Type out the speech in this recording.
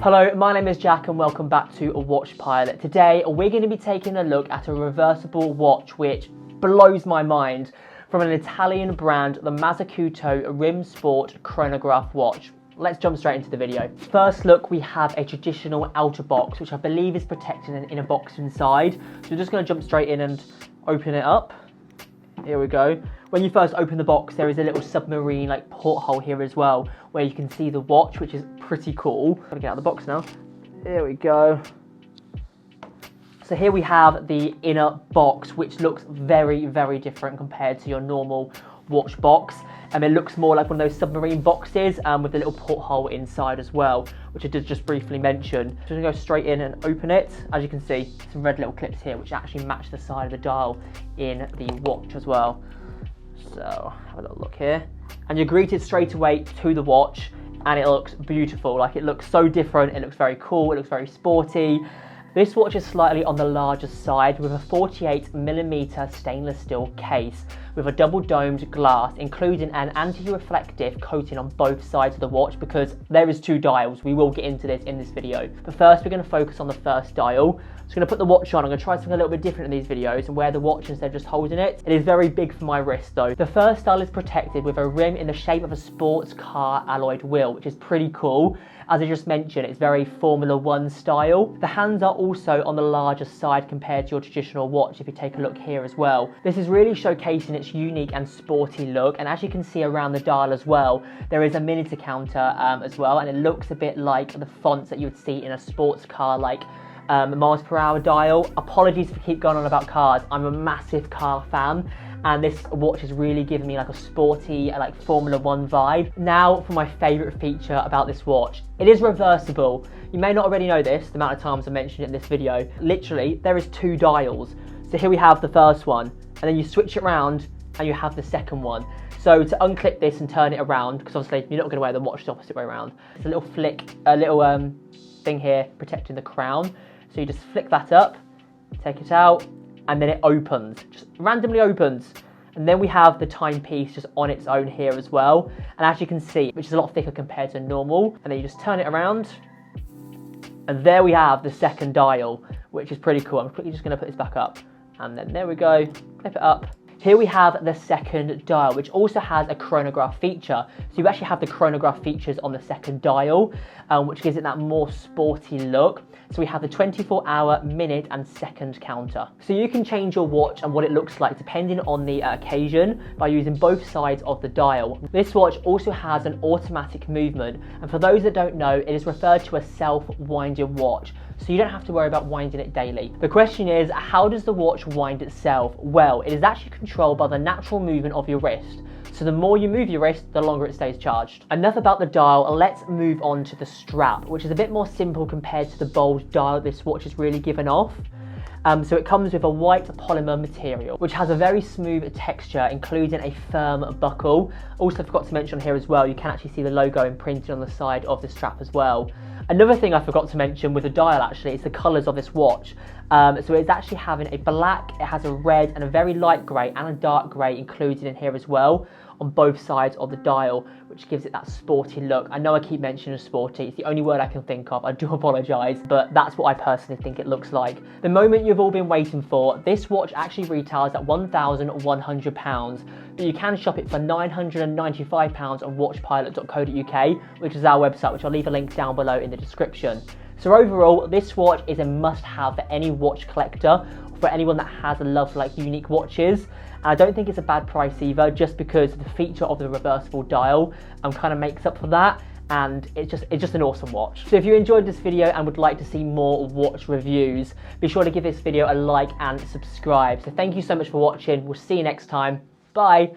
Hello, my name is Jack and welcome back to WatchPilot. Today we're going to be taking a look at a reversible watch which blows my mind, from an Italian brand, the Mazzucato Rim Sport chronograph watch. Let's jump straight into the video. First look, we have a traditional outer box which I believe is protected in an inner box inside. So we're just going to jump straight in and open it up. Here we go. When you first open the box, there is a little submarine like porthole here as well, where you can see the watch, which is pretty cool. I'm gonna get out of the box now. Here we go. So here we have the inner box, which looks very, very different compared to your normal watch box. It looks more like one of those submarine boxes with a little porthole inside as well, which I did just briefly mention. So I'm gonna go straight in and open it. As you can see, some red little clips here, which actually match the side of the dial in the watch as well. So have a little look here. And you're greeted straight away to the watch, and it looks beautiful. Like, it looks so different, it looks very cool, it looks very sporty. This watch is slightly on the larger side with a 48mm stainless steel case with a double domed glass, including an anti-reflective coating on both sides of the watch, because there is two dials. We will get into this in this video. But first we're going to focus on the first dial. I'm going to put the watch on. I'm going to try something a little bit different in these videos and wear the watch instead of just holding it. It is very big for my wrist though. The first dial is protected with a rim in the shape of a sports car alloyed wheel, which is pretty cool. As I just mentioned, it's very Formula 1 style. The hands are also on the larger side compared to your traditional watch, if you take a look here as well. This is really showcasing its unique and sporty look, and as you can see around the dial as well, there is a minute counter as well, and it looks a bit like the fonts that you would see in a sports car like miles per hour dial. Apologies for keep going on about cars. I'm a massive car fan, and this watch is really giving me like a sporty, like Formula 1 vibe. Now for my favourite feature about this watch. It is reversible. You may not already know this, the amount of times I mentioned it in this video. Literally, there is two dials. So here we have the first one, and then you switch it around and you have the second one. So to unclip this and turn it around, because obviously you're not going to wear the watch the opposite way around. It's a little flick, a little thing here protecting the crown. So you just flick that up, take it out, and then it opens, just randomly opens. And then we have the timepiece just on its own here as well. And as you can see, which is a lot thicker compared to normal. And then you just turn it around. And there we have the second dial, which is pretty cool. I'm quickly just gonna put this back up. And then there we go, clip it up. Here we have the second dial, which also has a chronograph feature. So you actually have the chronograph features on the second dial, which gives it that more sporty look. So we have the 24-hour, minute and second counter. So you can change your watch and what it looks like depending on the occasion by using both sides of the dial. This watch also has an automatic movement, and for those that don't know, it is referred to as self-winding watch. So you don't have to worry about winding it daily. The question is, how does the watch wind itself? Well, it is actually controlled by the natural movement of your wrist. So the more you move your wrist, the longer it stays charged. Enough about the dial, let's move on to the strap, which is a bit more simple compared to the bold dial this watch is really given off. So it comes with a white polymer material, which has a very smooth texture, including a firm buckle. Also forgot to mention here as well, you can actually see the logo imprinted on the side of the strap as well. Another thing I forgot to mention with the dial actually is the colours of this watch. So it's actually having a black, it has a red and a very light grey and a dark grey included in here as well on both sides of the dial, which gives it that sporty look. I know I keep mentioning sporty, it's the only word I can think of, I do apologise, but that's what I personally think it looks like. The moment you've all been waiting for, this watch actually retails at £1,100, but you can shop it for £995 on watchpilot.co.uk, which is our website, which I'll leave a link down below in the description. So overall, this watch is a must-have for any watch collector, or for anyone that has a love for like unique watches. And I don't think it's a bad price either, just because the feature of the reversible dial kind of makes up for that. And it's just an awesome watch. So if you enjoyed this video and would like to see more watch reviews, be sure to give this video a like and subscribe. So thank you so much for watching. We'll see you next time. Bye.